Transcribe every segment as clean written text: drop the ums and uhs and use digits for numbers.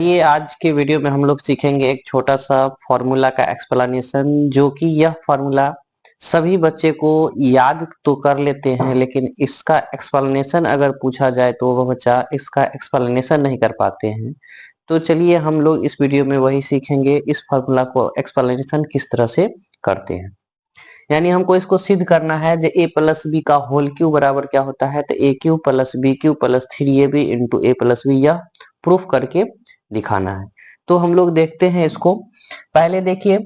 ये आज के वीडियो में हम लोग सीखेंगे एक छोटा सा फॉर्मूला का एक्सप्लेनेशन, जो कि यह फॉर्मूला सभी बच्चे को याद तो कर लेते हैं, लेकिन इसका एक्सप्लेनेशन अगर पूछा जाए तो वह बच्चा इसका एक्सप्लेनेशन नहीं कर पाते हैं। तो चलिए हम लोग इस वीडियो में वही सीखेंगे, इस फॉर्मूला को एक्सप्लेनेशन किस तरह से करते हैं। यानी हमको इसको सिद्ध करना है जो ए प्लस बी का होल क्यू बराबर क्या होता है, तो A Q plus B cube plus 3ab into A plus B, यह प्रूफ करके दिखाना है। तो हम लोग देखते हैं इसको। पहले देखिए,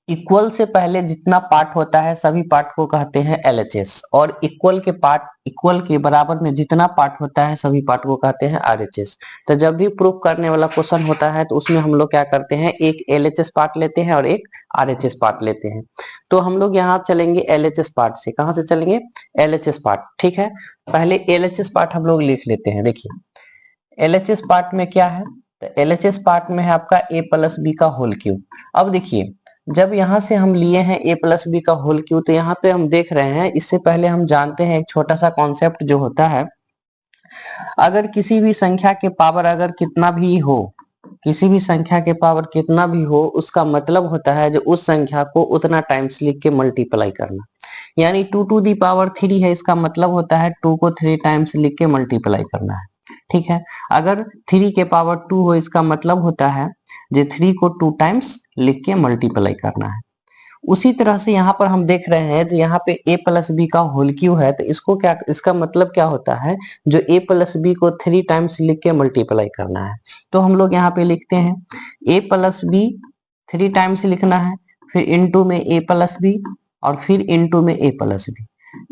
इक्वल से पहले जितना पार्ट होता है सभी पार्ट को कहते हैं एलएचएस, और इक्वल के बराबर में जितना पार्ट होता है सभी पार्ट को कहते हैं आरएचएस। तो जब भी प्रूफ करने वाला क्वेश्चन होता है तो उसमें हम लोग क्या करते हैं, एक एलएचएस पार्ट लेते हैं और एक आरएचएस पार्ट लेते हैं। तो हम लोग यहाँ चलेंगे एलएचएस पार्ट से। कहाँ से चलेंगे? LHS part. ठीक है, पहले एलएचएस पार्ट हम लोग लिख लेते हैं। देखिए एलएचएस पार्ट में क्या है, तो एलएचएस पार्ट में है आपका ए प्लस बी का होल क्यूब। अब देखिए, जब यहां से हम लिए हैं ए प्लस बी का होल क्यूब, तो यहाँ पे हम देख रहे हैं, इससे पहले हम जानते हैं एक छोटा सा कॉन्सेप्ट जो होता है, अगर किसी भी संख्या के पावर अगर कितना भी हो, किसी भी संख्या के पावर कितना भी हो, उसका मतलब होता है जो उस संख्या को उतना टाइम्स लिख के मल्टीप्लाई करना। यानी 2 टू दी पावर 3 है, इसका मतलब होता है 2 को 3 टाइम्स लिख के मल्टीप्लाई करना है। ठीक है, अगर 3 के पावर 2 हो, इसका मतलब होता है जो 3 को 2 टाइम्स लिख के मल्टीप्लाई करना है। उसी तरह से यहाँ पर हम देख रहे हैं जो यहाँ पे a प्लस बी का होल क्यू है, तो इसको क्या, इसका मतलब क्या होता है, जो a प्लस बी को 3 टाइम्स लिख के मल्टीप्लाई करना है। तो हम लोग यहाँ पे लिखते हैं a प्लस बी 3 टाइम्स लिखना है, फिर इनटू में a प्लस बी और फिर इनटू में a प्लस बी।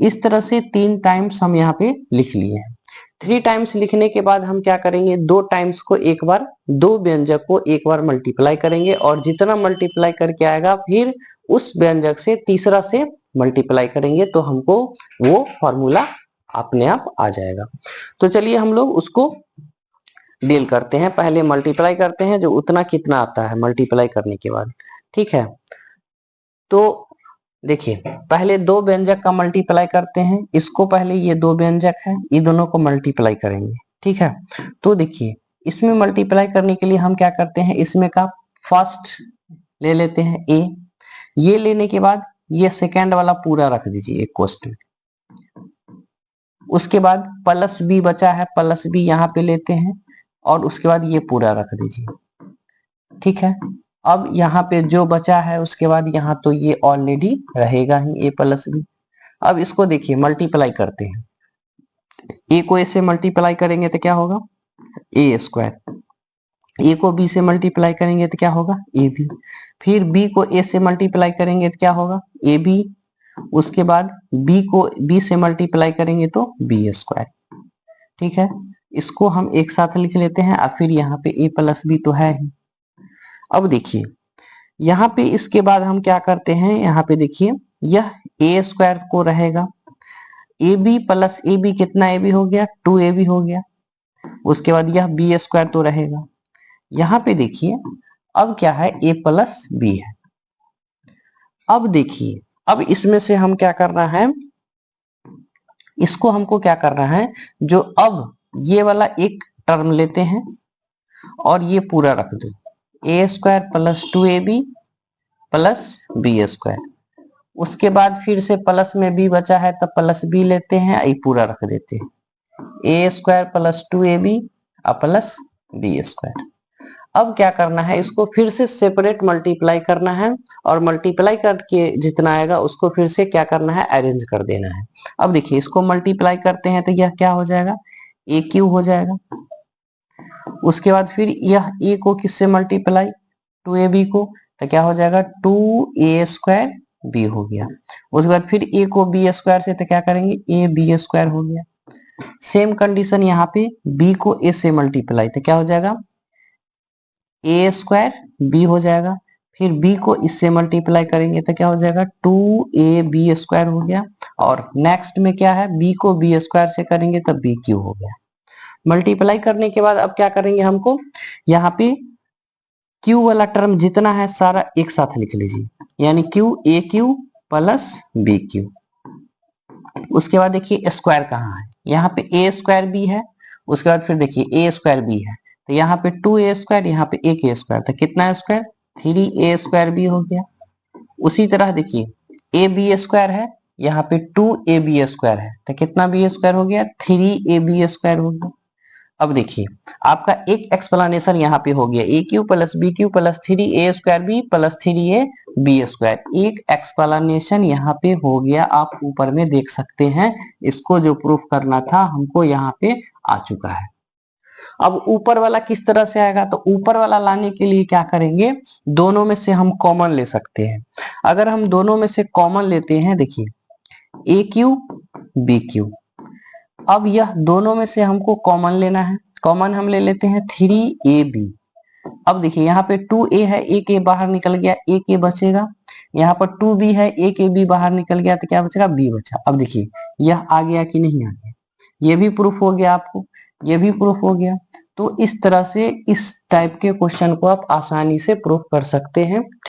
इस तरह से 3 टाइम्स हम यहाँ पे लिख लिए हैं। 3 टाइम्स लिखने के बाद हम क्या करेंगे, 2 टाइम्स को एक बार, 2 व्यंजक को एक बार मल्टीप्लाई करेंगे, और जितना मल्टीप्लाई करके आएगा फिर उस व्यंजक से तीसरा से मल्टीप्लाई करेंगे, तो हमको वो फॉर्मूला अपने आप आ जाएगा। तो चलिए हम लोग उसको डील करते हैं। पहले मल्टीप्लाई करते हैं, जो उतना कितना आता है मल्टीप्लाई करने के बाद। ठीक है, तो देखिए पहले 2 व्यंजक का मल्टीप्लाई करते हैं। इसको पहले, ये 2 व्यंजक है, ये दोनों को मल्टीप्लाई करेंगे। ठीक है, तो देखिए इसमें मल्टीप्लाई करने के लिए हम क्या करते हैं, इसमें का फर्स्ट ले लेते हैं ए, ये लेने के बाद ये सेकेंड वाला पूरा रख दीजिए एक कोष्ट में। उसके बाद प्लस बी बचा है, प्लस बी यहाँ पे लेते हैं, और उसके बाद ये पूरा रख दीजिए। ठीक है, अब यहाँ पे जो बचा है उसके बाद यहाँ तो ये ऑलरेडी रहेगा ही ए प्लस बी। अब इसको देखिए मल्टीप्लाई करते हैं, ए को ए से मल्टीप्लाई करेंगे तो क्या होगा, ए स्क्वायर। ए को बी से मल्टीप्लाई करेंगे तो क्या होगा, ए बी। फिर बी को ए से मल्टीप्लाई करेंगे तो क्या होगा, ए बी। उसके बाद बी को बी से मल्टीप्लाई करेंगे तो बी स्क्वायर। ठीक है, इसको हम एक साथ लिख लेते हैं, और फिर यहाँ पे ए प्लस बी तो है ही। अब देखिए यहाँ पे इसके बाद हम क्या करते हैं, यहाँ पे देखिए यह ए स्क्वायर को रहेगा, A B plus A B, कितना ए बी हो गया, 2ab हो गया। उसके बाद यह बी स्क्वायर तो रहेगा। यहाँ पे देखिए अब क्या है, a प्लस बी है। अब देखिए, अब इसमें से हम क्या करना है, इसको हमको क्या करना है, जो अब ये वाला एक टर्म लेते हैं और ये पूरा रख दो, A square plus 2ab plus B square. उसके बाद फिर से प्लस में बी बचा है तो प्लस बी लेते हैं, ये पूरा रख देते हैं, A square plus 2ab plus B square. अब क्या करना है, इसको फिर से सेपरेट मल्टीप्लाई करना है, और मल्टीप्लाई करके जितना आएगा उसको फिर से क्या करना है, अरेंज कर देना है। अब देखिए इसको मल्टीप्लाई करते हैं तो यह क्या हो जाएगा, ए क्यू हो जाएगा। उसके बाद फिर यह ए को किससे मल्टीप्लाई, 2ab को, तो क्या हो जाएगा, 2a² बी हो गया। उसके बाद फिर ए को बी स्क्वायर से, तो क्या करेंगे, ए बी स्क्वायर हो गया। सेम कंडीशन यहाँ पे बी को ए से मल्टीप्लाई, तो क्या हो जाएगा, ए स्क्वायर बी हो जाएगा। फिर बी को इससे मल्टीप्लाई करेंगे तो क्या हो जाएगा, 2ab² हो गया। और नेक्स्ट में क्या है, बी को बी स्क्वायर से करेंगे तो बी क्यू हो गया। मल्टीप्लाई करने के बाद अब क्या करेंगे, हमको यहाँ पे क्यू वाला टर्म जितना है सारा एक साथ लिख लीजिए, यानी Q A Q plus B Q. उसके बाद देखिए स्क्वायर कहाँ है, यहाँ पे ए स्क्वायर बी है। उसके बाद फिर देखिए ए स्क्वायर बी है, तो यहाँ पे 2a², यहाँ पे 1a², तो कितना स्क्वायर 3a² भी हो गया। उसी तरह देखिए ab² है, यहाँ पे 2ab² है, तो कितना b² हो गया 3ab² हो गया। अब देखिए आपका एक एक्सप्लेनेशन यहाँ पे हो गया a³ + b³ + 3a² + 3ab²। एक एक्सप्लेनेशन यहाँ पे हो गया, आप ऊपर में देख सकते हैं। इसको जो प्रूफ करना था हमको यहाँ पे आ चुका है। अब ऊपर वाला किस तरह से आएगा, तो ऊपर वाला लाने के लिए क्या करेंगे, दोनों में से हम कॉमन ले सकते हैं। अगर हम दोनों में से कॉमन लेते हैं, देखिए a³ b³, अब यह दोनों में से हमको कॉमन लेना है। कॉमन हम ले लेते हैं 3ab। अब देखिए यहाँ पे 2a है, एक a बाहर निकल गया, एक a बचेगा। यहाँ पर 2b है, एक ab बाहर निकल गया, तो क्या बचेगा b बचा। अब देखिए यह आ गया कि नहीं आ गया, ये भी प्रूफ हो गया आपको, ये भी प्रूफ हो गया। तो इस तरह से इस टाइप के क्वेश्चन को आप आसानी से प्रूफ कर सकते हैं।